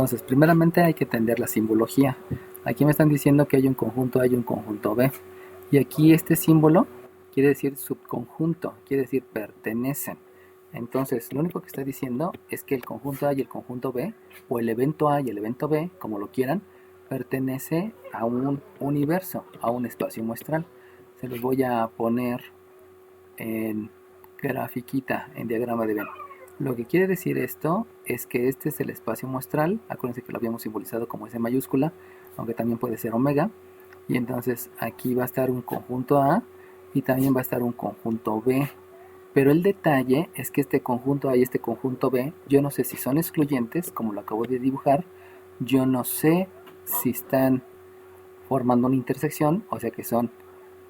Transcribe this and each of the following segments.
Entonces, primeramente hay que entender la simbología. Aquí me están diciendo que hay un conjunto A y un conjunto B. Y aquí este símbolo quiere decir subconjunto, quiere decir pertenecen. Entonces, lo único que está diciendo es que el conjunto A y el conjunto B, o el evento A y el evento B, como lo quieran, pertenece a un universo, a un espacio muestral. Se los voy a poner en grafiquita, en diagrama de Venn. Lo que quiere decir esto es que este es el espacio muestral. Acuérdense que lo habíamos simbolizado como S mayúscula, aunque también puede ser omega. Y entonces aquí va a estar un conjunto A y también va a estar un conjunto B. Pero el detalle es que este conjunto A y este conjunto B, yo no sé si son excluyentes, como lo acabo de dibujar. Yo no sé si están formando una intersección, o sea que son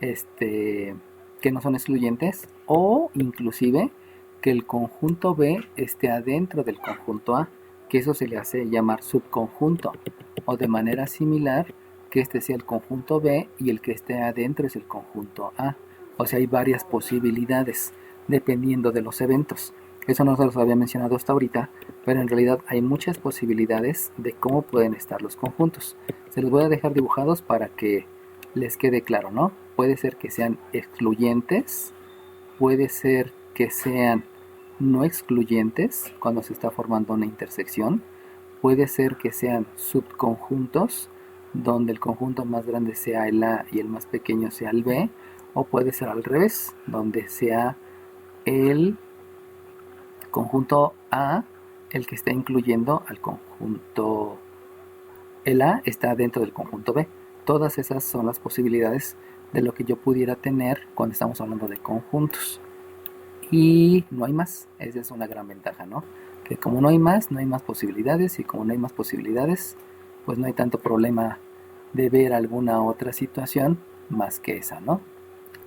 que no son excluyentes, o inclusive que el conjunto B esté adentro del conjunto A, que eso se le hace llamar subconjunto, o de manera similar que este sea el conjunto B y el que esté adentro es el conjunto A. O sea, hay varias posibilidades dependiendo de los eventos. Eso no se los había mencionado hasta ahorita, pero en realidad hay muchas posibilidades de cómo pueden estar los conjuntos. Se los voy a dejar dibujados para que les quede claro, ¿no? Puede ser que sean excluyentes, puede ser que sean no excluyentes cuando se está formando una intersección, puede ser que sean subconjuntos, donde el conjunto más grande sea el A y el más pequeño sea el B, o puede ser al revés, donde sea el conjunto A el que está incluyendo al conjunto, el A está dentro del conjunto B. Todas esas son las posibilidades de lo que yo pudiera tener cuando estamos hablando de conjuntos. Y no hay más. Esa es una gran ventaja, ¿no? Que como no hay más posibilidades, y como no hay más posibilidades, pues no hay tanto problema de ver alguna otra situación más que esa, ¿no?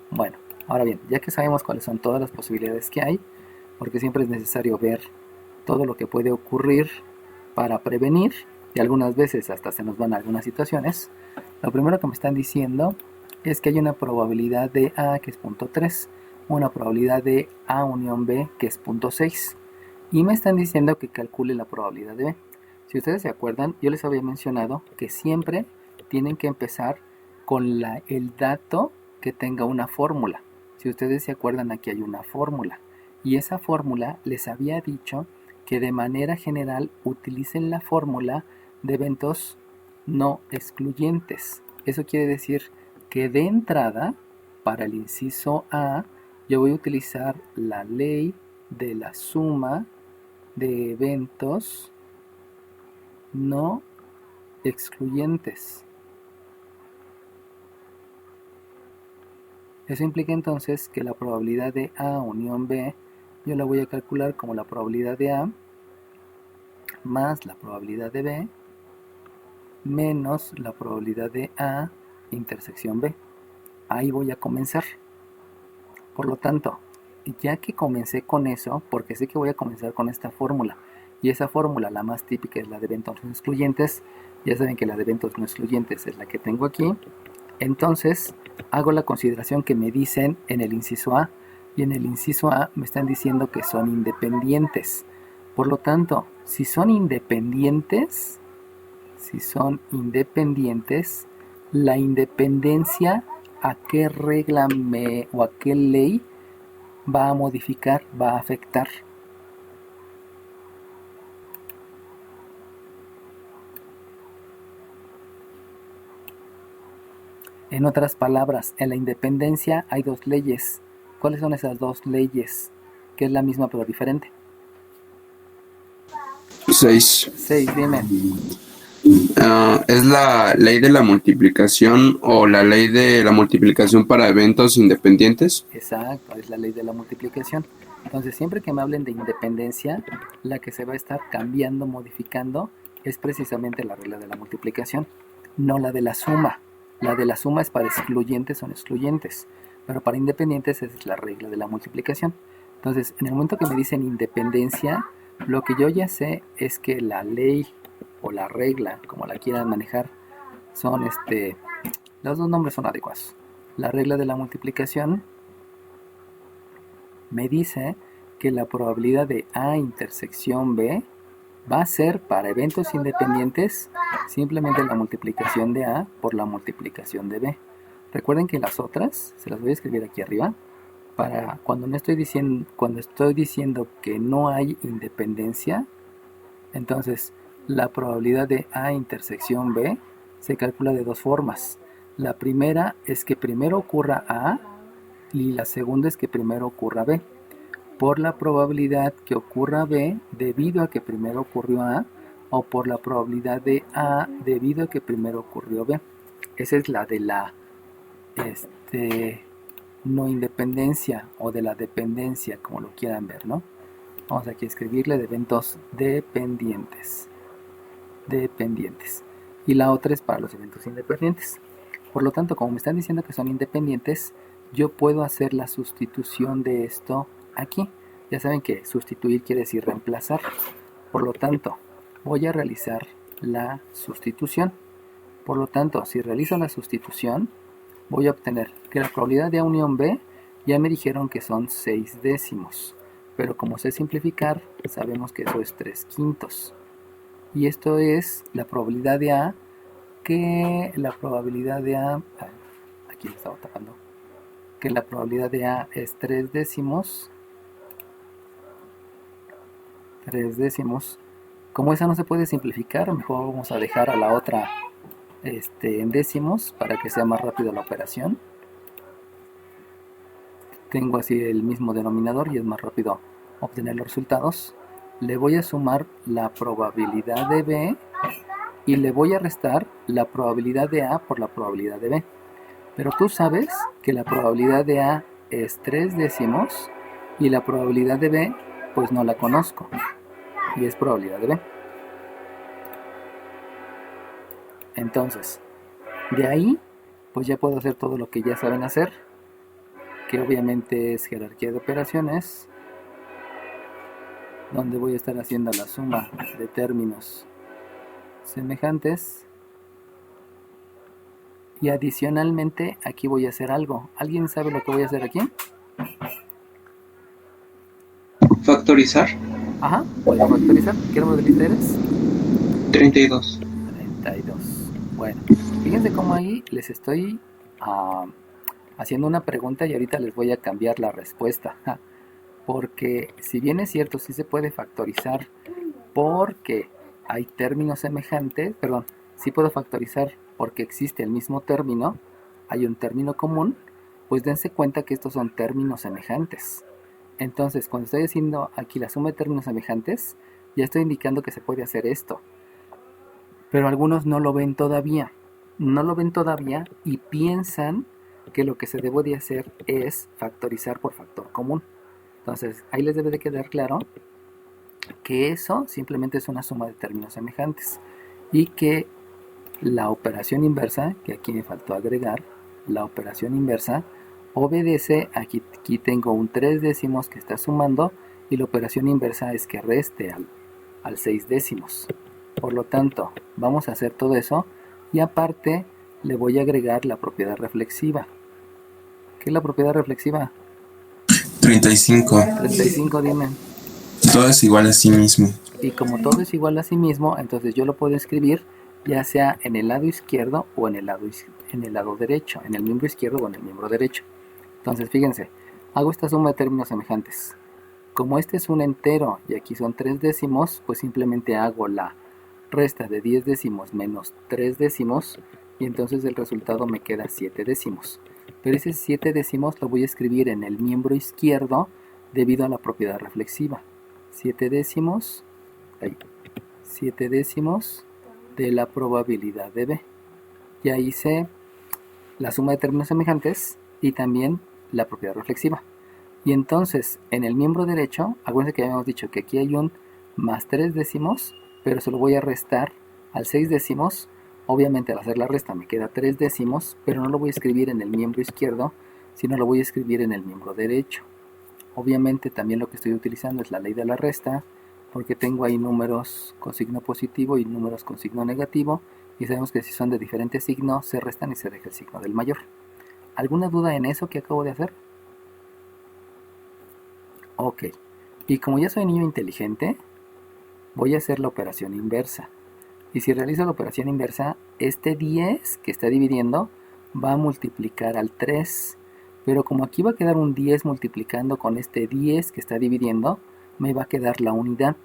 Bueno, ahora bien, ya que sabemos cuáles son todas las posibilidades que hay, porque siempre es necesario ver todo lo que puede ocurrir para prevenir, y algunas veces hasta se nos van algunas situaciones. Lo primero que me están diciendo es que hay una probabilidad de A que es 0.3, una probabilidad de A unión B que es 0.6, y me están diciendo que calcule la probabilidad de B. Si ustedes se acuerdan, yo les había mencionado que siempre tienen que empezar con el dato que tenga una fórmula. Si ustedes se acuerdan, aquí hay una fórmula, y esa fórmula les había dicho que de manera general utilicen la fórmula de eventos no excluyentes. Eso quiere decir que de entrada, para el inciso A, yo voy a utilizar la ley de la suma de eventos no excluyentes. Eso implica entonces que la probabilidad de A unión B yo la voy a calcular como la probabilidad de A más la probabilidad de B menos la probabilidad de A intersección B. Ahí voy a comenzar. Por lo tanto, ya que comencé con eso, porque sé que voy a comenzar con esta fórmula, y esa fórmula, la más típica, es la de eventos no excluyentes. Ya saben que la de eventos no excluyentes es la que tengo aquí. Entonces, hago la consideración que me dicen en el inciso A, y en el inciso A me están diciendo que son independientes. Por lo tanto, si son independientes, la independencia, ¿a qué regla o a qué ley va a modificar, va a afectar? En otras palabras, en la independencia hay dos leyes. ¿Cuáles son esas dos leyes? Que es la misma pero diferente. 6. 6, dime. Es la ley de la multiplicación o la ley de la multiplicación para eventos independientes. Exacto, es la ley de la multiplicación. Entonces, siempre que me hablen de independencia, la que se va a estar cambiando, modificando, es precisamente la regla de la multiplicación, no la de la suma. La de la suma es para excluyentes o no excluyentes, pero para independientes es la regla de la multiplicación. Entonces, en el momento que me dicen independencia, lo que yo ya sé es que la ley o la regla, como la quieran manejar, son los dos nombres son adecuados. La regla de la multiplicación me dice que la probabilidad de A intersección B va a ser para eventos independientes simplemente la multiplicación de A por la multiplicación de B. Recuerden que las otras, se las voy a escribir aquí arriba, para cuando estoy diciendo que no hay independencia, entonces la probabilidad de A intersección B se calcula de dos formas. La primera es que primero ocurra A y la segunda es que primero ocurra B. Por la probabilidad que ocurra B debido a que primero ocurrió A, o por la probabilidad de A debido a que primero ocurrió B. Esa es la de la no independencia o de la dependencia, como lo quieran ver, ¿no? Vamos aquí a escribirle de eventos dependientes. Y la otra es para los eventos independientes. Por lo tanto, como me están diciendo que son independientes, yo puedo hacer la sustitución de esto aquí. Ya saben que sustituir quiere decir reemplazar. Por lo tanto, voy a realizar la sustitución. Por lo tanto, si realizo la sustitución, voy a obtener que la probabilidad de A unión B, ya me dijeron que son 6 décimos. Pero como sé simplificar, sabemos que eso es 3/5. Y esto es la probabilidad de A, que la probabilidad de A, aquí me estaba tapando, que la probabilidad de A es 3 décimos. 3 décimos. Como esa no se puede simplificar, mejor vamos a dejar a la otra en décimos para que sea más rápido la operación. Tengo así el mismo denominador y es más rápido obtener los resultados. Le voy a sumar la probabilidad de B y le voy a restar la probabilidad de A por la probabilidad de B. Pero tú sabes que la probabilidad de A es 3 décimos y la probabilidad de B pues no la conozco y es probabilidad de B. Entonces, de ahí pues ya puedo hacer todo lo que ya saben hacer, que obviamente es jerarquía de operaciones, donde voy a estar haciendo la suma de términos semejantes. Y adicionalmente aquí voy a hacer algo. ¿Alguien sabe lo que voy a hacer aquí? Factorizar. Ajá, voy a factorizar. ¿Qué número de lista eres? 32. 32. Bueno, fíjense cómo ahí les estoy haciendo una pregunta y ahorita les voy a cambiar la respuesta. Porque si bien es cierto, sí se puede factorizar porque hay términos semejantes, perdón, sí puedo factorizar porque existe el mismo término, hay un término común, pues dense cuenta que estos son términos semejantes. Entonces, cuando estoy haciendo aquí la suma de términos semejantes, ya estoy indicando que se puede hacer esto. Pero algunos no lo ven todavía. No lo ven todavía y piensan que lo que se debe de hacer es factorizar por factor común. Entonces, ahí les debe de quedar claro que eso simplemente es una suma de términos semejantes y que la operación inversa, que aquí me faltó agregar, la operación inversa obedece, aquí tengo un 3 décimos que está sumando y la operación inversa es que reste al 6 décimos. Por lo tanto, vamos a hacer todo eso y aparte le voy a agregar la propiedad reflexiva. ¿Qué es la propiedad reflexiva? 35. 35, dime. Todo es igual a sí mismo. Y como todo es igual a sí mismo, entonces yo lo puedo escribir ya sea en el lado izquierdo o en el lado derecho, en el miembro izquierdo o en el miembro derecho. Entonces fíjense, hago esta suma de términos semejantes. Como este es un entero y aquí son 3 décimos, pues simplemente hago la resta de 10 décimos menos 3 décimos y entonces el resultado me queda 7 décimos. Pero ese 7 décimos lo voy a escribir en el miembro izquierdo debido a la propiedad reflexiva. 7 décimos, 7 décimos de la probabilidad de B. Ya hice la suma de términos semejantes y también la propiedad reflexiva. Y entonces, en el miembro derecho, acuérdense que habíamos dicho que aquí hay un más 3 décimos, pero se lo voy a restar al 6 décimos. Obviamente al hacer la resta me queda 3 décimos, pero no lo voy a escribir en el miembro izquierdo, sino lo voy a escribir en el miembro derecho. Obviamente también lo que estoy utilizando es la ley de la resta, porque tengo ahí números con signo positivo y números con signo negativo, y sabemos que si son de diferente signo se restan y se deja el signo del mayor. ¿Alguna duda en eso que acabo de hacer? Ok, y como ya soy niño inteligente, voy a hacer la operación inversa. Y si realizo la operación inversa, este 10 que está dividiendo va a multiplicar al 3. Pero como aquí va a quedar un 10 multiplicando con este 10 que está dividiendo, me va a quedar la unidad.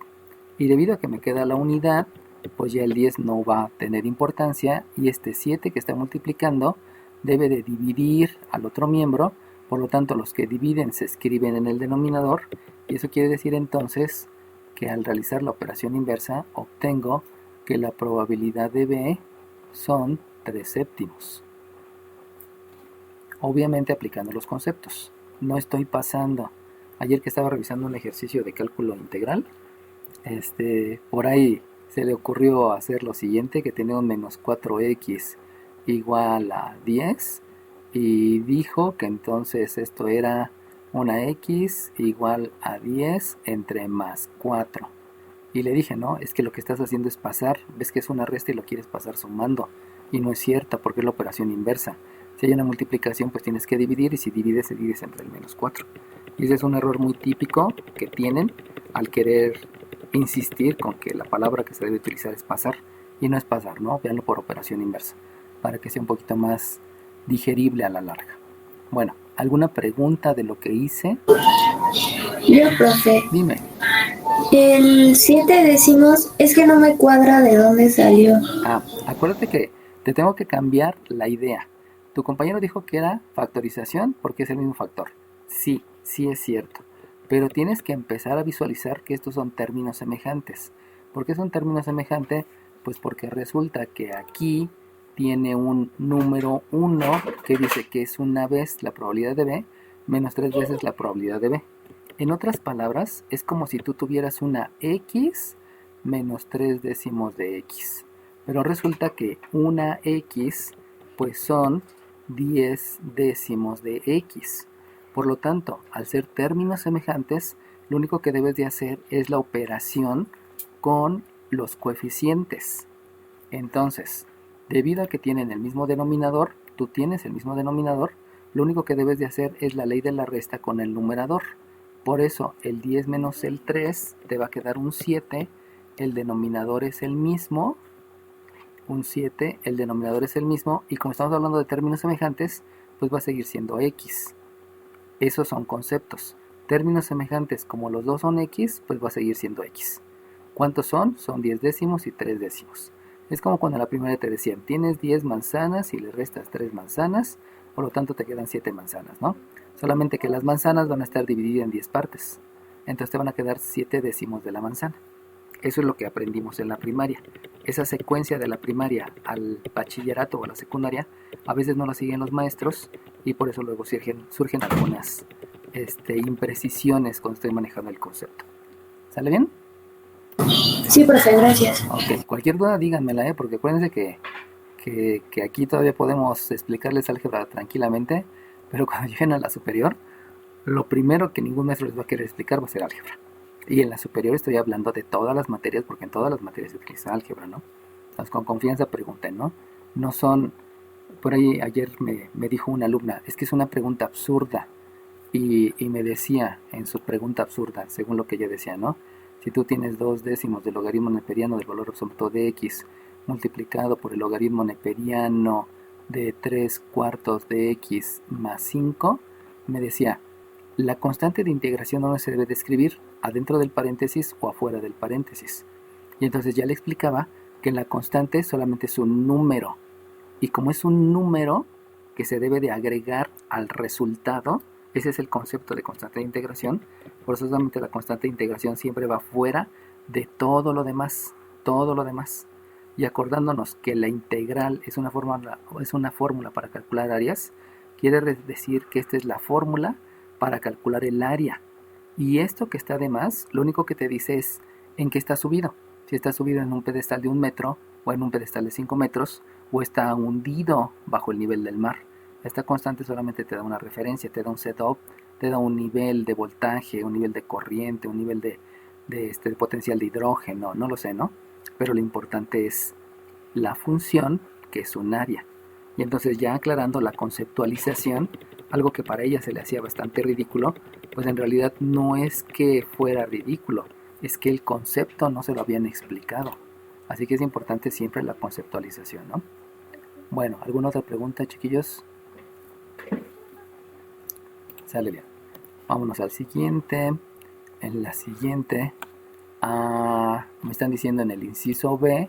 Y debido a que me queda la unidad, pues ya el 10 no va a tener importancia y este 7 que está multiplicando debe de dividir al otro miembro. Por lo tanto, los que dividen se escriben en el denominador y eso quiere decir entonces que al realizar la operación inversa obtengo que la probabilidad de B son 3 séptimos. Obviamente aplicando los conceptos. No estoy pasando. Ayer que estaba revisando un ejercicio de cálculo integral, por ahí se le ocurrió hacer lo siguiente, que tenía un menos 4x igual a 10 y dijo que entonces esto era una x igual a 10 entre más 4. Y le dije, no, es que lo que estás haciendo es pasar, ves que es una resta y lo quieres pasar sumando. Y no es cierto, porque es la operación inversa. Si hay una multiplicación, pues tienes que dividir, y si divides, se divide entre el menos 4. Y ese es un error muy típico que tienen al querer insistir con que la palabra que se debe utilizar es pasar. Y no es pasar, ¿no? Véanlo por operación inversa, para que sea un poquito más digerible a la larga. Bueno, ¿alguna pregunta de lo que hice? Yo, profe. Dime. El 7 décimos es que no me cuadra de dónde salió. Acuérdate que te tengo que cambiar la idea. Tu compañero dijo que era factorización porque es el mismo factor. Sí, sí es cierto. Pero tienes que empezar a visualizar que estos son términos semejantes. ¿Por qué son términos semejantes? Pues porque resulta que aquí tiene un número 1 que dice que es una vez la probabilidad de B menos 3 veces la probabilidad de B. En otras palabras, es como si tú tuvieras una X menos 3 décimos de X. Pero resulta que una X pues son 10 décimos de X. Por lo tanto, al ser términos semejantes, lo único que debes de hacer es la operación con los coeficientes. Entonces, debido a que tienen el mismo denominador, tú tienes el mismo denominador, lo único que debes de hacer es la ley de la resta con el numerador. Por eso, el 10 menos el 3 te va a quedar un 7, el denominador es el mismo, un 7, el denominador es el mismo, y como estamos hablando de términos semejantes, pues va a seguir siendo X. Esos son conceptos. Términos semejantes, como los dos son X, pues va a seguir siendo X. ¿Cuántos son? Son 10 décimos y 3 décimos. Es como cuando en la primaria te decían, tienes 10 manzanas y le restas 3 manzanas, por lo tanto te quedan 7 manzanas, ¿no? Solamente que las manzanas van a estar divididas en 10 partes. Entonces te van a quedar 7 décimos de la manzana. Eso es lo que aprendimos en la primaria. Esa secuencia de la primaria al bachillerato o a la secundaria, a veces no la siguen los maestros y por eso luego surgen algunas imprecisiones cuando estoy manejando el concepto. ¿Sale bien? Sí, profe, gracias. Ok, cualquier duda díganmela, porque acuérdense que aquí todavía podemos explicarles álgebra tranquilamente, pero cuando lleguen a la superior, lo primero que ningún maestro les va a querer explicar va a ser álgebra. Y en la superior estoy hablando de todas las materias, porque en todas las materias se utiliza álgebra, ¿no? Entonces con confianza pregunten, ¿no? No son, por ahí ayer me dijo una alumna, es que es una pregunta absurda, y me decía en su pregunta absurda, según lo que ella decía, ¿no? Si tú tienes 2 décimos del logaritmo neperiano del valor absoluto de x multiplicado por el logaritmo neperiano de 3 cuartos de x más 5, me decía, la constante de integración no se debe de escribir adentro del paréntesis o afuera del paréntesis. Y entonces ya le explicaba que la constante solamente es un número. Y como es un número que se debe de agregar al resultado, ese es el concepto de constante de integración. Por eso solamente la constante de integración siempre va fuera de todo lo demás. Todo lo demás. Y acordándonos que la integral es una fórmula para calcular áreas, quiere decir que esta es la fórmula para calcular el área. Y esto que está de más, lo único que te dice es en qué está subido. Si está subido en un pedestal de 1 metro, o en un pedestal de 5 metros, o está hundido bajo el nivel del mar. Esta constante solamente te da una referencia, te da un setup, te da un nivel de voltaje, un nivel de corriente, un nivel de potencial de hidrógeno, no lo sé, ¿no? Pero lo importante es la función, que es un área. Y entonces ya aclarando la conceptualización, algo que para ella se le hacía bastante ridículo, pues en realidad no es que fuera ridículo, es que el concepto no se lo habían explicado. Así que es importante siempre la conceptualización, ¿no? Bueno, ¿alguna otra pregunta, chiquillos? Sale bien. Vámonos al siguiente. En la siguiente, me están diciendo en el inciso B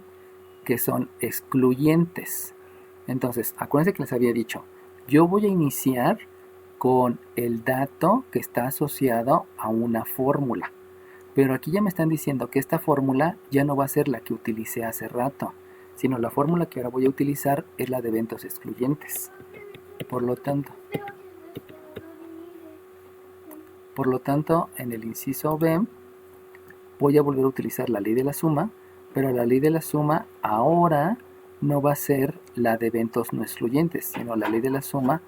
que son excluyentes. Entonces, acuérdense que les había dicho, yo voy a iniciar con el dato que está asociado a una fórmula. Pero aquí ya me están diciendo que esta fórmula ya no va a ser la que utilicé hace rato, sino la fórmula que ahora voy a utilizar es la de eventos excluyentes. Por lo tanto, en el inciso B voy a volver a utilizar la ley de la suma, pero la ley de la suma ahora no va a ser la de eventos no excluyentes, sino la ley de la suma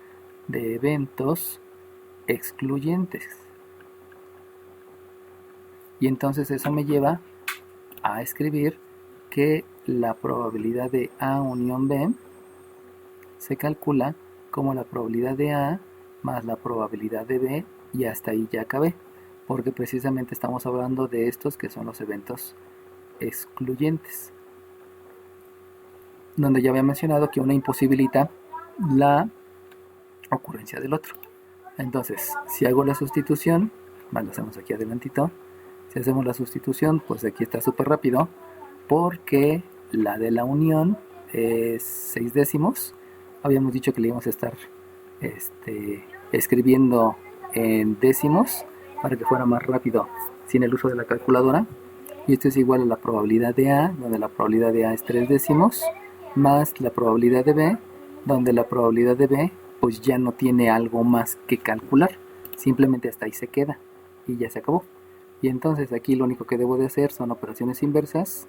de eventos excluyentes. Y entonces eso me lleva a escribir que la probabilidad de A unión B se calcula como la probabilidad de A más la probabilidad de B, y hasta ahí ya acabé, porque precisamente estamos hablando de estos que son los eventos excluyentes, donde ya había mencionado que una imposibilita la ocurrencia del otro. Entonces, si hago la sustitución, lo hacemos aquí adelantito. Si hacemos la sustitución, pues aquí está súper rápido, porque la de la unión es 6 décimos. Habíamos dicho que le íbamos a estar escribiendo en décimos para que fuera más rápido sin el uso de la calculadora. Y esto es igual a la probabilidad de A, donde la probabilidad de A es 3 décimos, más la probabilidad de B, donde la probabilidad de B pues ya no tiene algo más que calcular, simplemente hasta ahí se queda y ya se acabó. Y entonces aquí lo único que debo de hacer son operaciones inversas,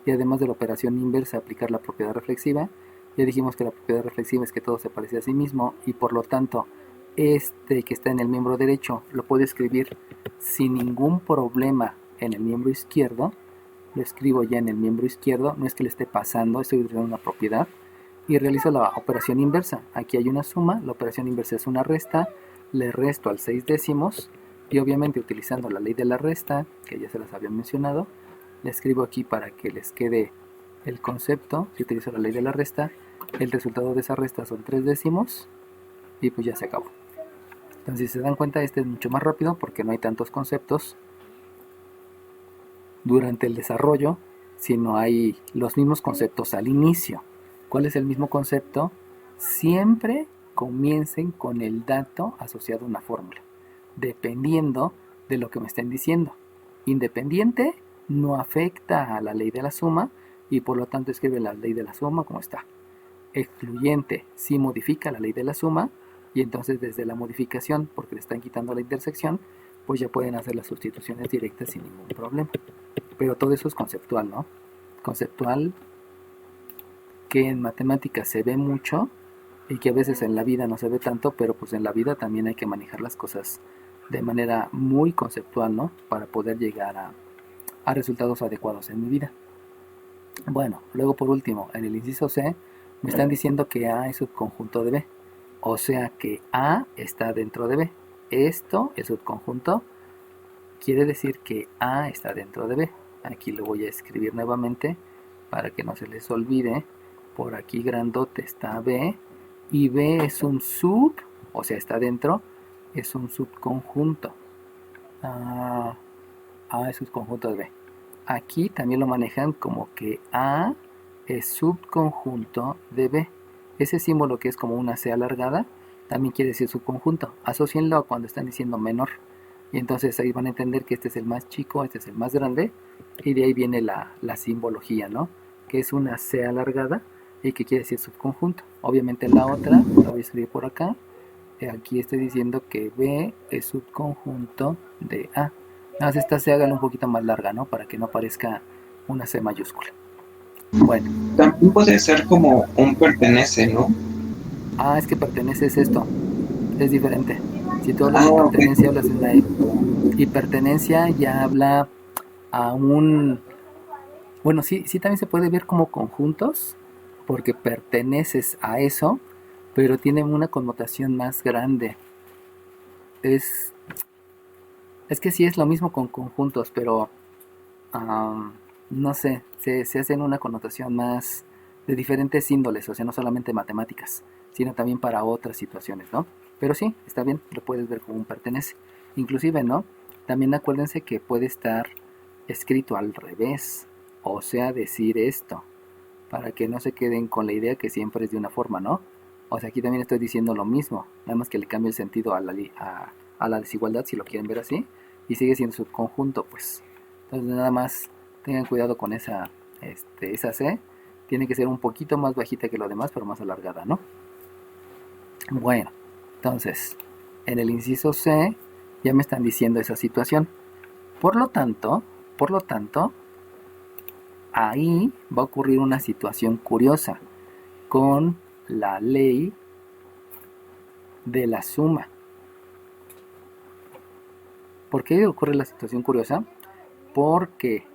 y además de la operación inversa aplicar la propiedad reflexiva. Ya dijimos que la propiedad reflexiva es que todo se parece a sí mismo, y por lo tanto este que está en el miembro derecho lo puedo escribir sin ningún problema en el miembro izquierdo. Lo escribo ya en el miembro izquierdo, no es que le esté pasando, estoy utilizando una propiedad, y realizo la operación inversa. Aquí hay una suma, la operación inversa es una resta, le resto al 6 décimos, y obviamente utilizando la ley de la resta, que ya se las había mencionado, le escribo aquí para que les quede el concepto. Si utilizo la ley de la resta, el resultado de esa resta son 3 décimos, y pues ya se acabó. Entonces, si se dan cuenta, este es mucho más rápido porque no hay tantos conceptos durante el desarrollo, sino hay los mismos conceptos al inicio. ¿Cuál es el mismo concepto? Siempre comiencen con el dato asociado a una fórmula, dependiendo de lo que me estén diciendo. Independiente no afecta a la ley de la suma, y por lo tanto escribe la ley de la suma como está. Excluyente sí modifica la ley de la suma, y entonces desde la modificación, porque le están quitando la intersección, pues ya pueden hacer las sustituciones directas sin ningún problema. Pero todo eso es conceptual, ¿no? Conceptual, que en matemáticas se ve mucho y que a veces en la vida no se ve tanto, pero pues en la vida también hay que manejar las cosas de manera muy conceptual, ¿no? Para poder llegar a resultados adecuados en mi vida. Bueno, luego por último, en el inciso C, me están diciendo que A es subconjunto de B. O sea que A está dentro de B. Esto, el subconjunto, quiere decir que A está dentro de B. Aquí lo voy a escribir nuevamente para que no se les olvide. Por aquí grandote está B, y B es un o sea, está dentro, es un subconjunto. A es subconjunto de B. Aquí también lo manejan como que A es subconjunto de B. Ese símbolo que es como una C alargada también quiere decir subconjunto. Asocienlo cuando están diciendo menor. Y entonces ahí van a entender que este es el más chico, este es el más grande. Y de ahí viene la simbología, ¿no? Que es una C alargada y que quiere decir subconjunto. Obviamente la otra, la voy a escribir por acá. Aquí estoy diciendo que B es subconjunto de A. Nada más esta C hágala un poquito más larga, ¿no? Para que no parezca una C mayúscula. Bueno. También puede ser como un pertenece, ¿no? Es que pertenece es esto. Es diferente. Si tú hablas de pertenencia, hablas de una y pertenencia ya habla a un... Bueno, sí también se puede ver como conjuntos, porque perteneces a eso, pero tiene una connotación más grande. Es que sí es lo mismo con conjuntos, pero no sé, se hace en una connotación más de diferentes índoles, o sea, no solamente matemáticas, sino también para otras situaciones, ¿no? Pero sí, está bien, lo puedes ver como un pertenece. Inclusive, ¿no? También acuérdense que puede estar escrito al revés, o sea, decir esto, para que no se queden con la idea que siempre es de una forma, ¿no? O sea, aquí también estoy diciendo lo mismo, nada más que le cambio el sentido a la desigualdad, si lo quieren ver así, y sigue siendo subconjunto, pues. Entonces nada más tengan cuidado con esa C, tiene que ser un poquito más bajita que lo demás, pero más alargada, ¿no? Bueno, entonces, en el inciso C ya me están diciendo esa situación. Por lo tanto, ahí va a ocurrir una situación curiosa con la ley de la suma. ¿Por qué ocurre la situación curiosa? Porque,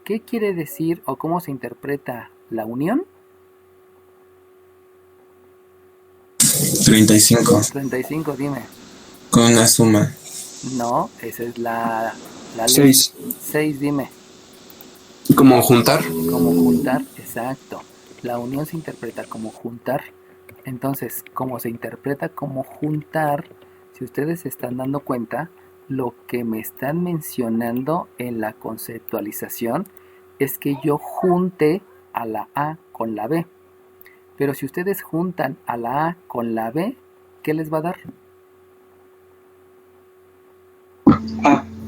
¿qué quiere decir o cómo se interpreta la unión? 35. 35, dime. Con una suma. No, esa es la ley. 6. 6, dime. ¿Como juntar? Como juntar, exacto. La unión se interpreta como juntar. Entonces, como se interpreta como juntar, si ustedes se están dando cuenta, lo que me están mencionando en la conceptualización es que yo junte a la A con la B. Pero si ustedes juntan a la A con la B, ¿qué les va a dar?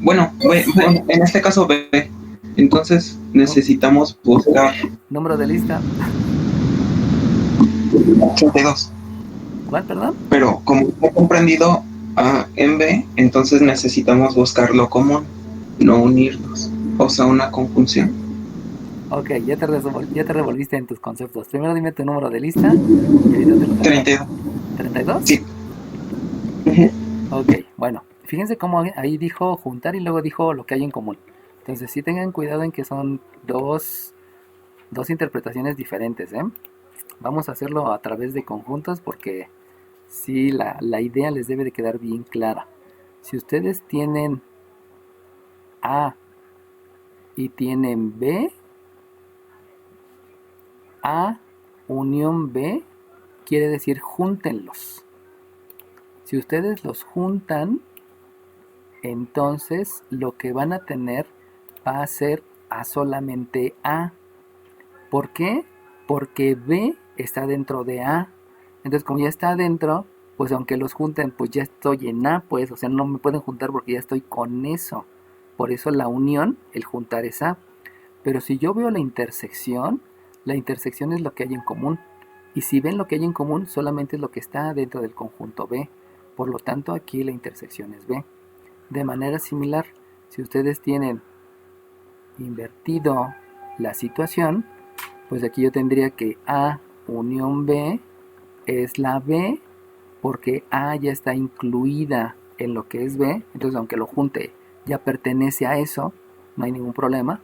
Bueno, en este caso B. Entonces necesitamos buscar Número de lista. 82. ¿Cuál, perdón? Pero como he comprendido A en B, entonces necesitamos buscar lo común, no unirlos. O sea, una conjunción. Ok, ya te revolviste en tus conceptos. Primero dime tu número de lista y ahorita te lo saco. 32. ¿32? Sí. Ujú. Ok, bueno, fíjense cómo ahí dijo juntar y luego dijo lo que hay en común. Entonces sí tengan cuidado en que son dos interpretaciones diferentes, ¿eh? Vamos a hacerlo a través de conjuntos porque sí, la idea les debe de quedar bien clara. Si ustedes tienen A y tienen B, A unión B quiere decir júntenlos. Si ustedes los juntan, entonces lo que van a tener va a ser A solamente A. ¿Por qué? Porque B está dentro de A. Entonces como ya está adentro, pues aunque los junten, pues ya estoy en A, pues, o sea, no me pueden juntar porque ya estoy con eso. Por eso la unión, el juntar es A. Pero si yo veo la intersección es lo que hay en común. Y si ven lo que hay en común, solamente es lo que está dentro del conjunto B. Por lo tanto, aquí la intersección es B. De manera similar, si ustedes tienen invertido la situación, pues aquí yo tendría que A unión B es la B, porque A ya está incluida en lo que es B, entonces aunque lo junte ya pertenece a eso, no hay ningún problema.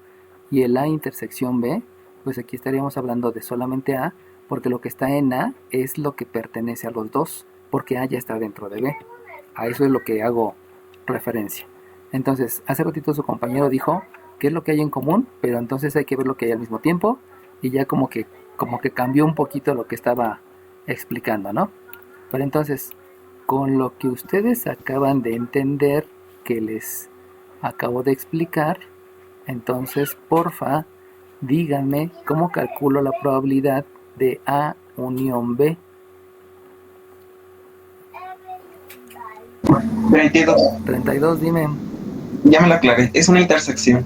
Y el A intersección B, pues aquí estaríamos hablando de solamente A, porque lo que está en A es lo que pertenece a los dos, porque A ya está dentro de B. A eso es lo que hago referencia. Entonces, hace ratito su compañero dijo qué es lo que hay en común, pero entonces hay que ver lo que hay al mismo tiempo, y ya como que cambió un poquito lo que estaba explicando, ¿no? Pero entonces, con lo que ustedes acaban de entender que les acabo de explicar, entonces porfa, díganme cómo calculo la probabilidad de A unión B. 32. 32, dime. Ya me la aclaré. Es una intersección.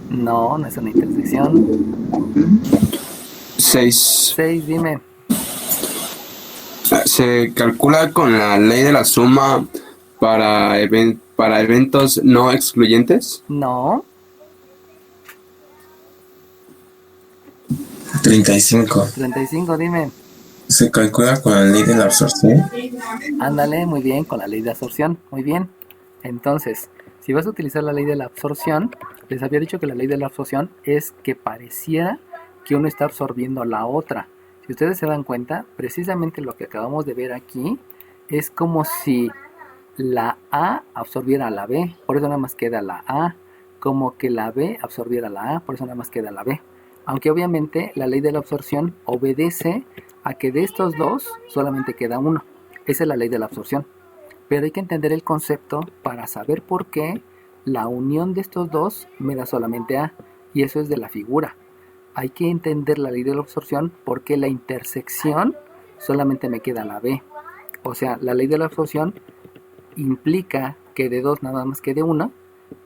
No, no es una intersección. 6. 6, dime. Se calcula con la ley de la suma para eventos no excluyentes. No. 35. 35, dime. Se calcula con la ley de la absorción. Ándale, muy bien, con la ley de absorción. Muy bien. Entonces, si vas a utilizar la ley de la absorción, les había dicho que la ley de la absorción es que pareciera que uno está absorbiendo la otra. Si ustedes se dan cuenta, precisamente lo que acabamos de ver aquí es como si la A absorbiera a la B. Por eso nada más queda la A. como que la B absorbiera la A, por eso nada más queda la B. Aunque obviamente la ley de la absorción obedece a que de estos dos solamente queda uno. Esa es la ley de la absorción. Pero hay que entender el concepto para saber por qué la unión de estos dos me da solamente A. Y eso es de la figura. Hay que entender la ley de la absorción porque la intersección solamente me queda la B. O sea, la ley de la absorción implica que de dos nada más quede una,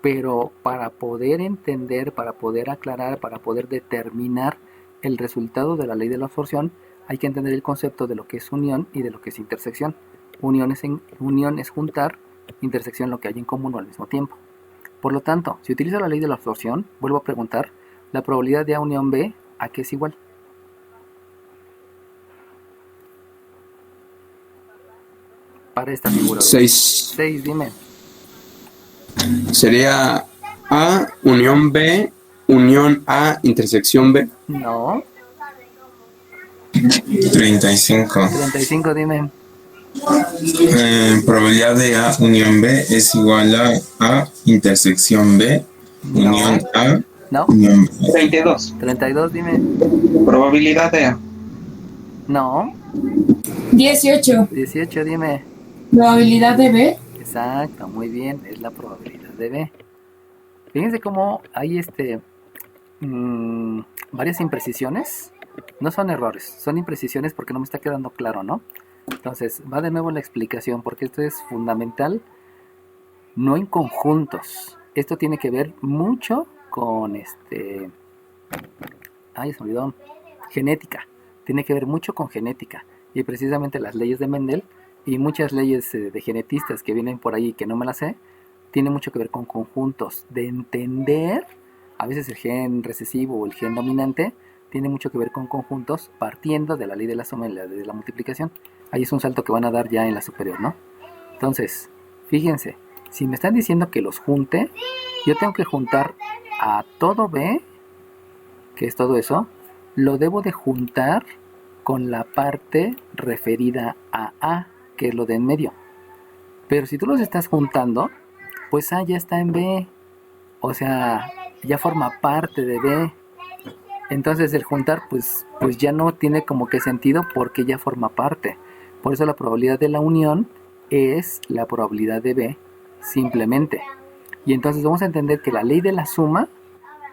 pero para poder entender, para poder aclarar, para poder determinar el resultado de la ley de la absorción, hay que entender el concepto de lo que es unión y de lo que es intersección. Unión es juntar, intersección lo que hay en común o al mismo tiempo. Por lo tanto, si utilizo la ley de la absorción, vuelvo a preguntar, la probabilidad de A unión B, ¿a qué es igual? Para esta figura. 6. 6, dime. Sería A unión B, unión A, intersección B. No. 35. 35, dime. Probabilidad de A unión B es igual a intersección B, unión A, No. unión B. 32. 32, dime. Probabilidad de A. No. 18. 18, dime. Probabilidad de B. Exacto, muy bien, es la probabilidad de B. Fíjense cómo hay varias imprecisiones. No son errores, son imprecisiones porque no me está quedando claro, ¿no? Entonces, va de nuevo la explicación porque esto es fundamental. No en conjuntos. Esto tiene que ver mucho con ay, se me olvidó. Genética. Tiene que ver mucho con genética. Y precisamente las leyes de Mendel y muchas leyes de genetistas que vienen por ahí que no me las sé, tiene mucho que ver con conjuntos. De entender, a veces el gen recesivo o el gen dominante, tiene mucho que ver con conjuntos partiendo de la ley de la suma y la ley de la multiplicación. Ahí es un salto que van a dar ya en la superior, ¿no? Entonces, fíjense, si me están diciendo que los junte, yo tengo que juntar a todo B, que es todo eso, lo debo de juntar con la parte referida a A, que es lo de en medio. Pero si tú los estás juntando, pues A ya está en B, o sea, ya forma parte de B. Entonces el juntar pues ya no tiene como que sentido porque ya forma parte. Por eso la probabilidad de la unión es la probabilidad de B simplemente. Y entonces vamos a entender que la ley de la suma,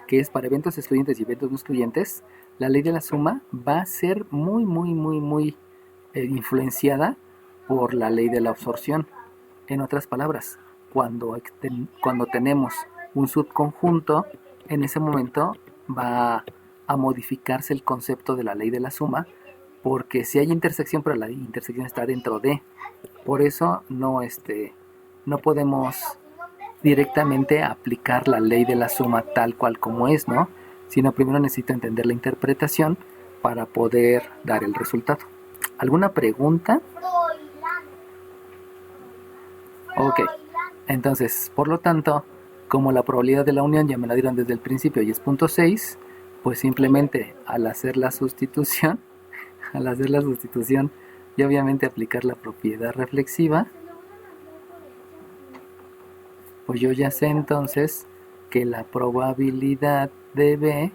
que es para eventos excluyentes y eventos no excluyentes, la ley de la suma va a ser muy influenciada por la ley de la absorción. En otras palabras, cuando tenemos un subconjunto, en ese momento va a modificarse el concepto de la ley de la suma, porque si hay intersección, pero la intersección está dentro de. Por eso no podemos directamente aplicar la ley de la suma tal cual como es, ¿no? Sino primero necesito entender la interpretación para poder dar el resultado. ¿Alguna pregunta? Ok, entonces, por lo tanto, como la probabilidad de la unión ya me la dieron desde el principio y es 0.6, pues simplemente al hacer la sustitución y obviamente aplicar la propiedad reflexiva, pues yo ya sé entonces que la probabilidad de B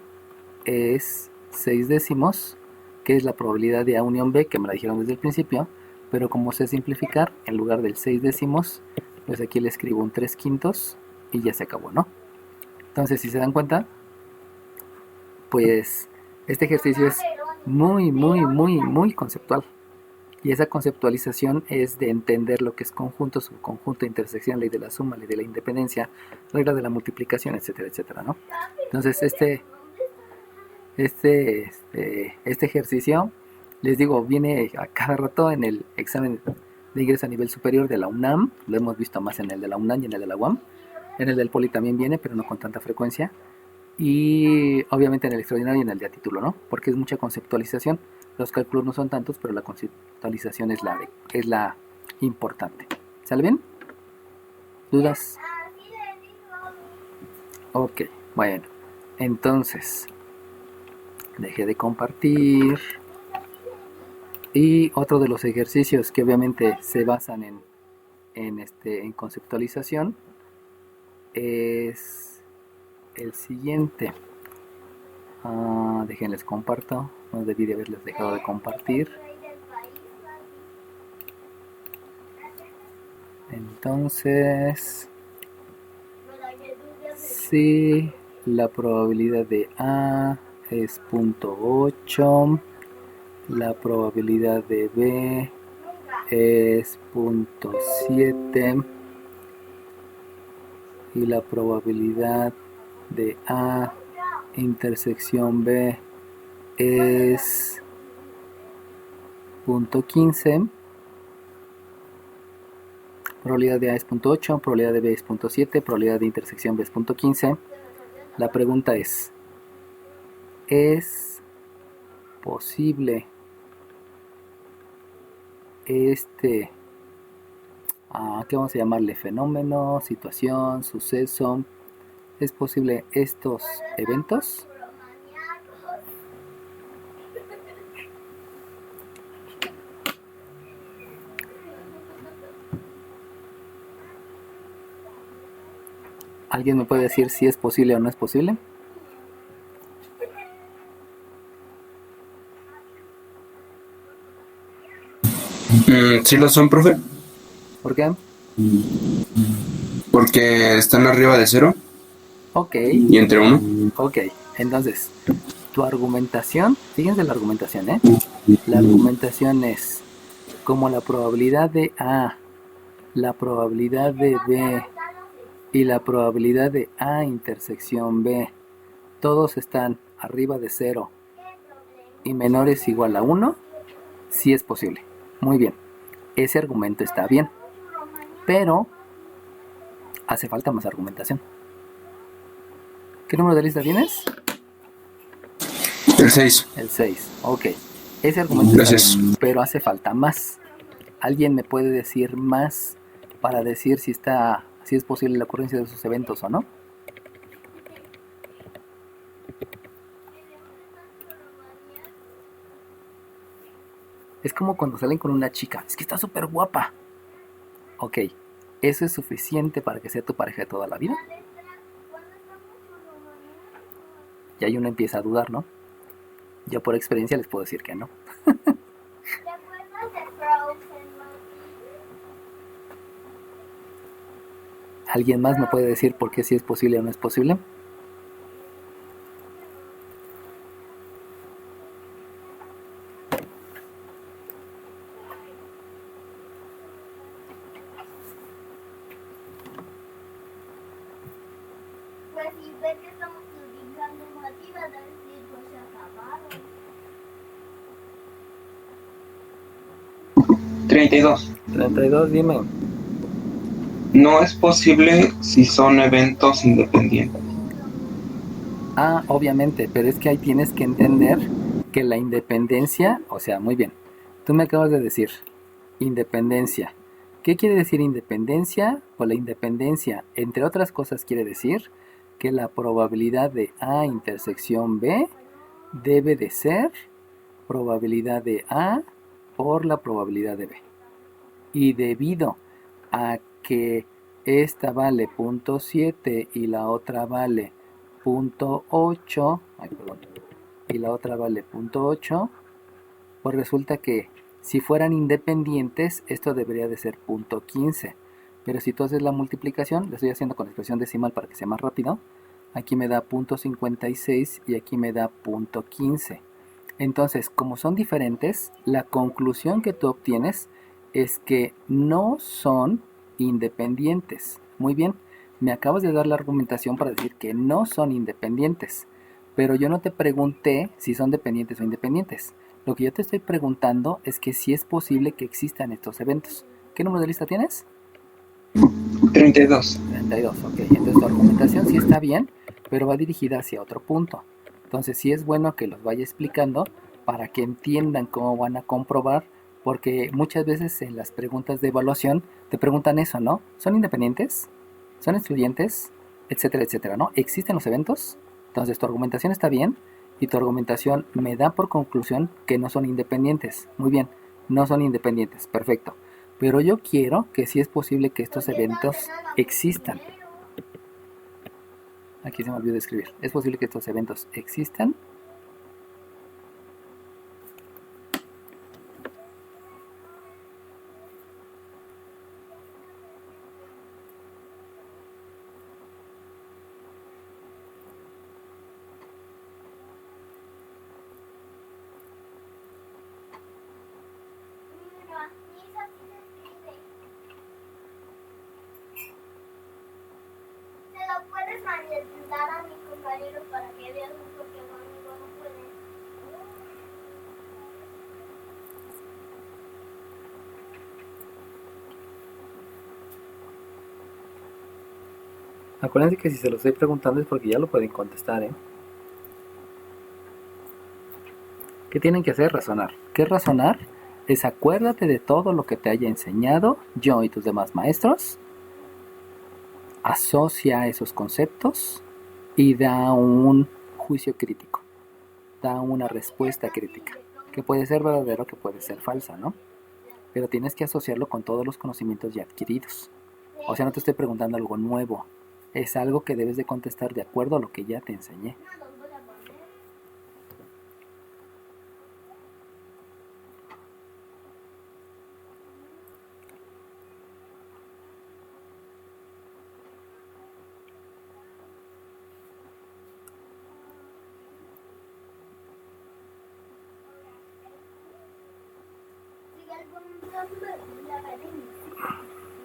es 6 décimos, que es la probabilidad de A unión B, que me la dijeron desde el principio, pero como sé simplificar, en lugar del 6 décimos, pues aquí le escribo un 3/5 y ya se acabó, ¿no? Entonces, si se dan cuenta, pues este ejercicio es muy conceptual. Y esa conceptualización es de entender lo que es conjunto, subconjunto, intersección, ley de la suma, ley de la independencia, regla de la multiplicación, etcétera, etcétera, ¿no? Entonces, este ejercicio, les digo, viene a cada rato en el examen de ingreso a nivel superior de la UNAM. Lo hemos visto más en el de la UNAM y en el de la UAM. En el del Poli también viene, pero no con tanta frecuencia. Y obviamente en el extraordinario y en el de a título, ¿no? Porque es mucha conceptualización. Los cálculos no son tantos, pero la conceptualización es la importante. ¿Sale bien? ¿Dudas? Ok, bueno. Entonces, dejé de compartir. Y otro de los ejercicios que obviamente se basan en conceptualización es el siguiente. Déjenles comparto. No debí de haberles dejado de compartir. Entonces, si la probabilidad de A es 0.8, la probabilidad de B es 0.7 y la probabilidad de A intersección B es 0.15, probabilidad de A es 0.8, probabilidad de B es 0.7, probabilidad de intersección B es 0.15. La pregunta es posible ¿qué vamos a llamarle? Fenómeno, situación, suceso? ¿Es posible estos eventos? ¿Alguien me puede decir si es posible o no es posible? Sí lo son, profe, ¿Por qué? porque están arriba de 0 Ok, y entre 1. ok. Entonces, tu argumentación, fíjense la argumentación, ¿eh? La argumentación es como la probabilidad de A, la probabilidad de B y la probabilidad de A intersección B, todos están arriba de 0 y menores igual a 1, sí es posible. Muy bien, ese argumento está bien, pero hace falta más argumentación. ¿Qué número de lista tienes? El 6. El 6, ok. Ese argumento Gracias. está bien, pero hace falta más. ¿Alguien me puede decir más para decir si es posible la ocurrencia de esos eventos o no? Es como cuando salen con una chica. Es que está súper guapa. Ok, ¿eso es suficiente para que sea tu pareja de toda la vida? Y ahí uno empieza a dudar, ¿no? Yo por experiencia les puedo decir que no. ¿Alguien más me puede decir por qué si es posible o no es posible? Pues si ves que estamos utilizando normativas, dale pues se acabaron. 32. 32, dime. No es posible si son eventos independientes. Obviamente, pero es que ahí tienes que entender que la independencia, o sea, muy bien, tú me acabas de decir independencia. ¿Qué quiere decir independencia? Pues la independencia, entre otras cosas, quiere decir que la probabilidad de A intersección B debe de ser probabilidad de A por la probabilidad de B. Y debido a que esta vale 0.7 y la otra vale 0.8, y la otra vale 0.8, pues resulta que si fueran independientes, esto debería de ser 0.15. Pero si tú haces la multiplicación, lo estoy haciendo con expresión decimal para que sea más rápido, aquí me da 0.56 y aquí me da 0.15. Entonces, como son diferentes, la conclusión que tú obtienes es que no son independientes. Muy bien, me acabas de dar la argumentación para decir que no son independientes, pero yo no te pregunté si son dependientes o independientes. Lo que yo te estoy preguntando es que si es posible que existan estos eventos. ¿Qué número de lista tienes? 32. 32, ok. Entonces tu argumentación sí está bien, pero va dirigida hacia otro punto. Entonces sí es bueno que los vaya explicando para que entiendan cómo van a comprobar, porque muchas veces en las preguntas de evaluación te preguntan eso, ¿no? ¿Son independientes? ¿Son excluyentes? Etcétera, etcétera, ¿no? ¿Existen los eventos? Entonces tu argumentación está bien y tu argumentación me da por conclusión que no son independientes. Muy bien, no son independientes, perfecto. Pero yo quiero que sí es posible que estos eventos existan. Aquí se me olvidó escribir. Es posible que estos eventos existan. Mira, Isa sí se escribe. Se lo puedes mandar a mis compañeros para que vean porque conmigo no pueden. Acuérdense que si se lo estoy preguntando es porque ya lo pueden contestar, ¿eh? ¿Qué tienen que hacer? Razonar. ¿Qué es razonar? Es acuérdate de todo lo que te haya enseñado yo y tus demás maestros, asocia esos conceptos y da un juicio crítico, da una respuesta crítica, que puede ser verdadero, que puede ser falsa, ¿no? Pero tienes que asociarlo con todos los conocimientos ya adquiridos. O sea, no te estoy preguntando algo nuevo, es algo que debes de contestar de acuerdo a lo que ya te enseñé. Sigue algún nombre, la academia.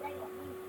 La academia.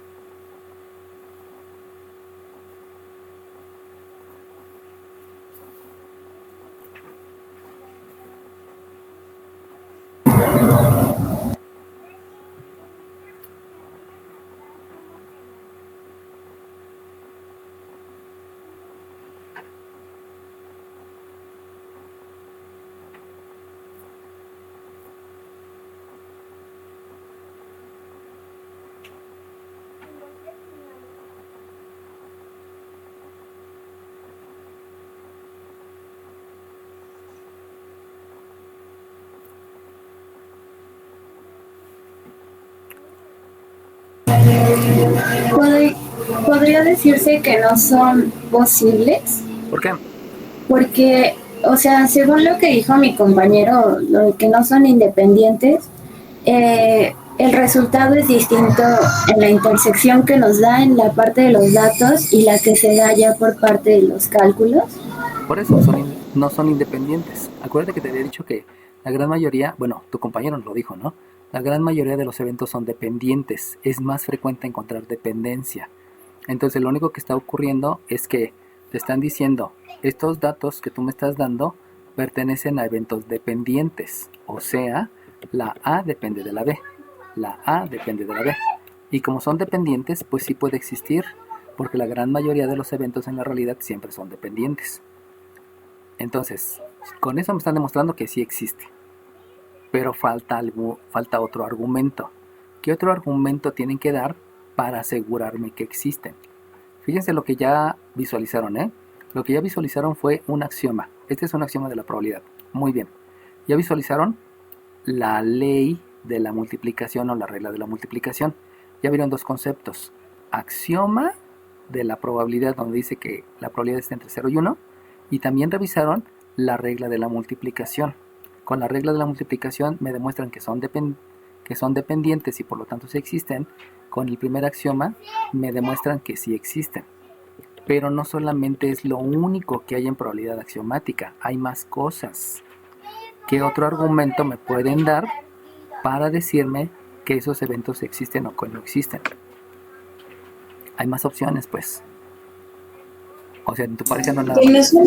Podría decirse que no son posibles, ¿Por qué? porque, o sea, según lo que dijo mi compañero, lo de que no son independientes, el resultado es distinto en la intersección que nos da en la parte de los datos y la que se da ya por parte de los cálculos. Por eso no son independientes. Acuérdate que te había dicho que la gran mayoría, bueno, tu compañero nos lo dijo, ¿no? La gran mayoría de los eventos son dependientes. Es más frecuente encontrar dependencia. Entonces lo único que está ocurriendo es que te están diciendo, estos datos que tú me estás dando pertenecen a eventos dependientes. O sea, la A depende de la B. La A depende de la B. Y como son dependientes, pues sí puede existir, porque la gran mayoría de los eventos en la realidad siempre son dependientes. Entonces, con eso me están demostrando que sí existe. Pero falta otro argumento. ¿Qué otro argumento tienen que dar para asegurarme que existen? Fíjense lo que ya visualizaron, ¿eh? Lo que ya visualizaron fue un axioma. Este es un axioma de la probabilidad. Muy bien. Ya visualizaron la ley de la multiplicación o la regla de la multiplicación. Ya vieron dos conceptos. Axioma de la probabilidad, donde dice que la probabilidad está entre 0 y 1. Y también revisaron la regla de la multiplicación. Con la regla de la multiplicación me demuestran que son dependientes y por lo tanto sí existen. Con el primer axioma me demuestran que sí existen. Pero no solamente es lo único que hay en probabilidad axiomática, hay más cosas. ¿Qué otro argumento me pueden dar para decirme que esos eventos existen o que no existen? Hay más opciones, pues. O sea, en tu pareja no nada Que no más. son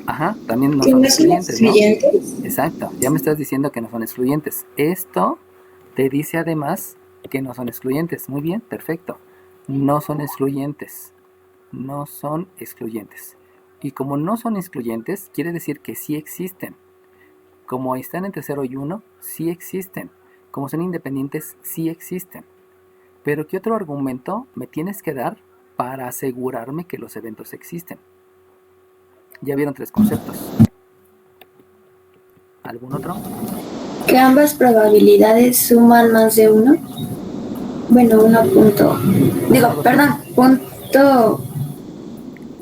Ajá, también no que son no son excluyentes, ¿no? excluyentes. Exacto, ya me estás diciendo que no son excluyentes. Esto te dice además que no son excluyentes. Muy bien, perfecto. No son excluyentes. No son excluyentes. Y como no son excluyentes, quiere decir que sí existen. Como están entre 0 y 1, sí existen. Como son independientes, sí existen. Pero ¿qué otro argumento me tienes que dar para asegurarme que los eventos existen? Ya vieron tres conceptos. ¿Algún otro? Que ambas probabilidades suman más de uno. Bueno, punto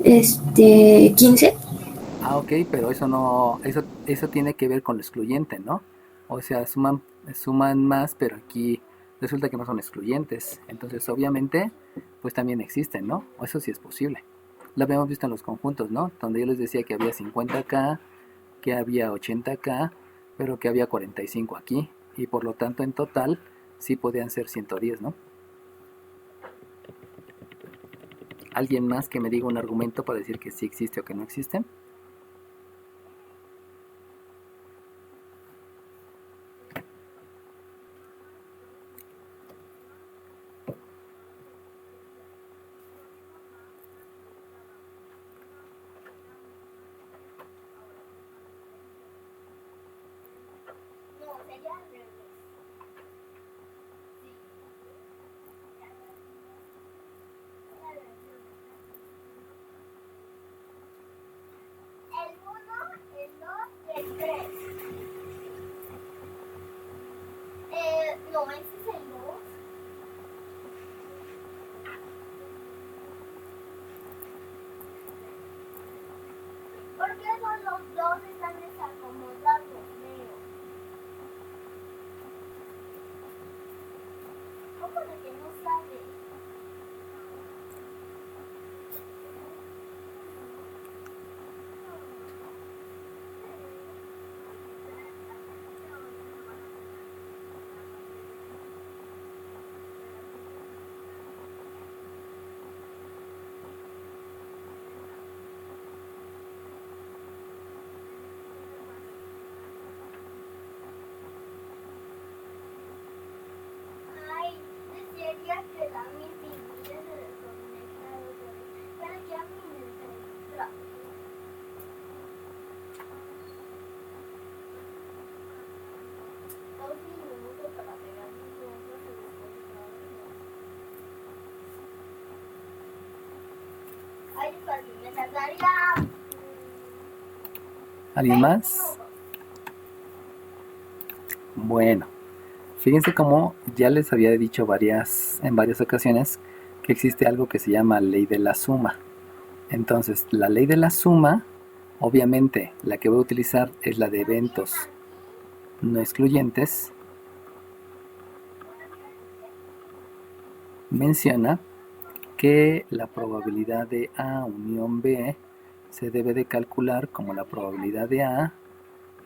15. Ah, ok, pero eso no, eso tiene que ver con lo excluyente, ¿no? O sea, suman más, pero aquí resulta que no son excluyentes. Entonces, obviamente, pues también existen, ¿no? O eso sí es posible. Lo habíamos visto en los conjuntos, ¿no? Donde yo les decía que había 50K, que había 80K, pero que había 45 aquí. Y por lo tanto, en total, sí podían ser 110, ¿no? ¿Alguien más que me diga un argumento para decir que sí existe o que no existe? No, sería al revés. El 1, el 2 y el 3. No, ese es el 2. ¿Por qué son los dos están desacomodados, Leo? ¿Cómo de que no sabe? Ay, desearía que la mi pintura se desconectara otra vez, para que a mí me desconectara. Dos minutos para pegar mis cosas y desconectar. Ay, para que me tardaría. ¿Alguien más? Bueno, fíjense cómo ya les había dicho en varias ocasiones que existe algo que se llama ley de la suma. Entonces, la ley de la suma, obviamente, la que voy a utilizar es la de eventos no excluyentes. Menciona que la probabilidad de A unión B se debe de calcular como la probabilidad de A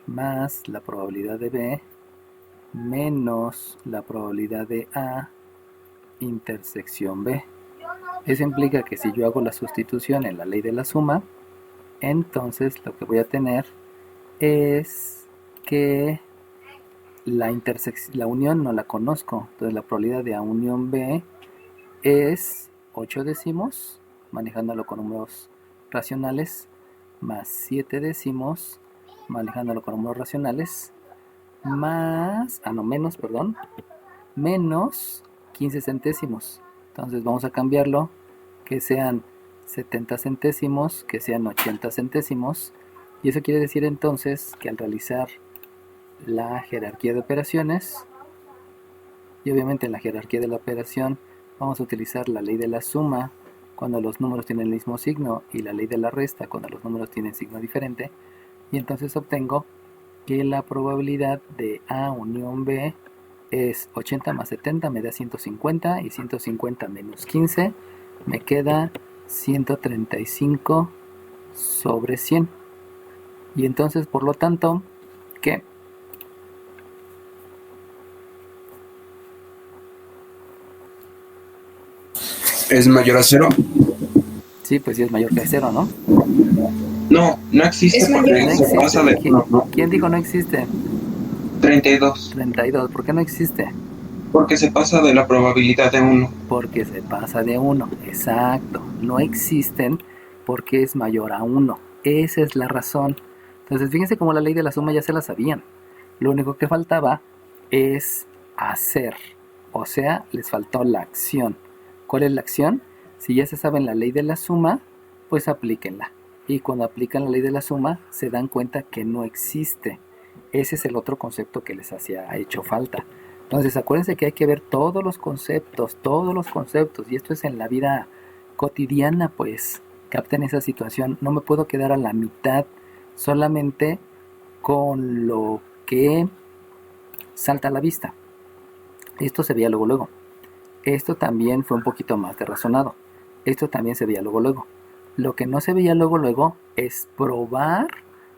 más la probabilidad de B menos la probabilidad de A intersección B. Eso implica que si yo hago la sustitución en la ley de la suma, entonces lo que voy a tener es que la unión no la conozco. Entonces la probabilidad de A unión B es 8 décimos, manejándolo con números racionales, más 7 décimos, manejándolo con números racionales, menos 15 centésimos. Entonces vamos a cambiarlo, que sean 70 centésimos, que sean 80 centésimos, y eso quiere decir entonces que al realizar la jerarquía de operaciones, y obviamente en la jerarquía de la operación vamos a utilizar la ley de la suma cuando los números tienen el mismo signo y la ley de la resta cuando los números tienen signo diferente, y entonces obtengo que la probabilidad de A unión B es 80 más 70 me da 150, y 150 menos 15 me queda 135 sobre 100. Y entonces, por lo tanto, ¿qué? ¿Es mayor a 0? Sí, pues sí es mayor que 0, ¿no? No, no existe Es porque mayor. No se pasa de existe. 1, ¿no? ¿Quién dijo no existe? 32. 32. ¿Por qué no existe? Porque se pasa de la probabilidad de 1. Porque se pasa de 1. Exacto. No existen porque es mayor a 1. Esa es la razón. Entonces, fíjense cómo la ley de la suma ya se la sabían. Lo único que faltaba es hacer. O sea, les faltó la acción. ¿Cuál es la acción? Si ya se saben la ley de la suma, pues aplíquenla. Y cuando aplican la ley de la suma, se dan cuenta que no existe. Ese es el otro concepto que les hacía hecho falta. Entonces, acuérdense que hay que ver todos los conceptos, y esto es en la vida cotidiana, pues. Capten esa situación. No me puedo quedar a la mitad solamente con lo que salta a la vista. Esto se veía luego luego. Esto también fue un poquito más de razonado. Esto también se veía luego luego. Lo que no se veía luego luego es probar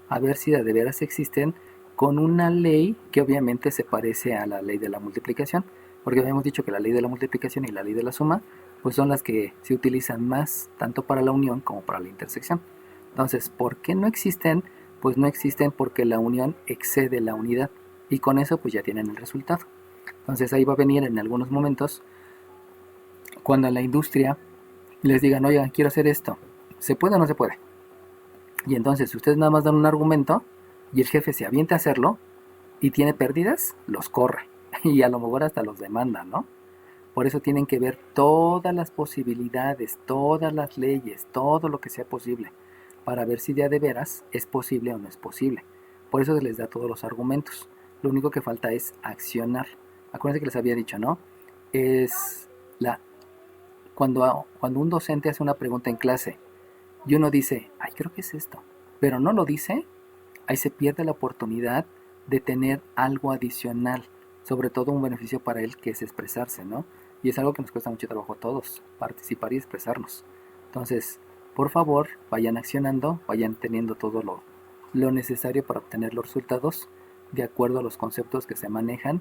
a ver si de veras existen con una ley que obviamente se parece a la ley de la multiplicación, porque habíamos dicho que la ley de la multiplicación y la ley de la suma pues son las que se utilizan más tanto para la unión como para la intersección. Entonces, ¿por qué no existen? Pues no existen porque la unión excede la unidad y con eso pues ya tienen el resultado. Entonces ahí va a venir en algunos momentos cuando en la industria les digan, oigan, quiero hacer esto, ¿se puede o no se puede? Y entonces ustedes nada más dan un argumento y el jefe se avienta a hacerlo y tiene pérdidas, los corre y a lo mejor hasta los demanda, ¿no? Por eso tienen que ver todas las posibilidades, todas las leyes, todo lo que sea posible, para ver si ya de veras es posible o no es posible. Por eso se les da todos los argumentos. Lo único que falta es accionar. Acuérdense que les había dicho, ¿no? Es cuando un docente hace una pregunta en clase y uno dice, ay, creo que es esto, pero no lo dice, ahí se pierde la oportunidad de tener algo adicional, sobre todo un beneficio para él que es expresarse, ¿no? Y es algo que nos cuesta mucho trabajo a todos, participar y expresarnos. Entonces, por favor, vayan accionando, vayan teniendo todo lo necesario para obtener los resultados de acuerdo a los conceptos que se manejan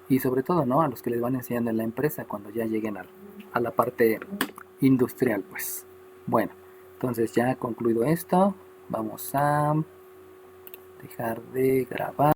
y sobre todo, ¿no? A los que les van enseñando en la empresa cuando ya lleguen a la parte industrial, pues. Bueno, entonces ya concluido esto, vamos a dejar de grabar.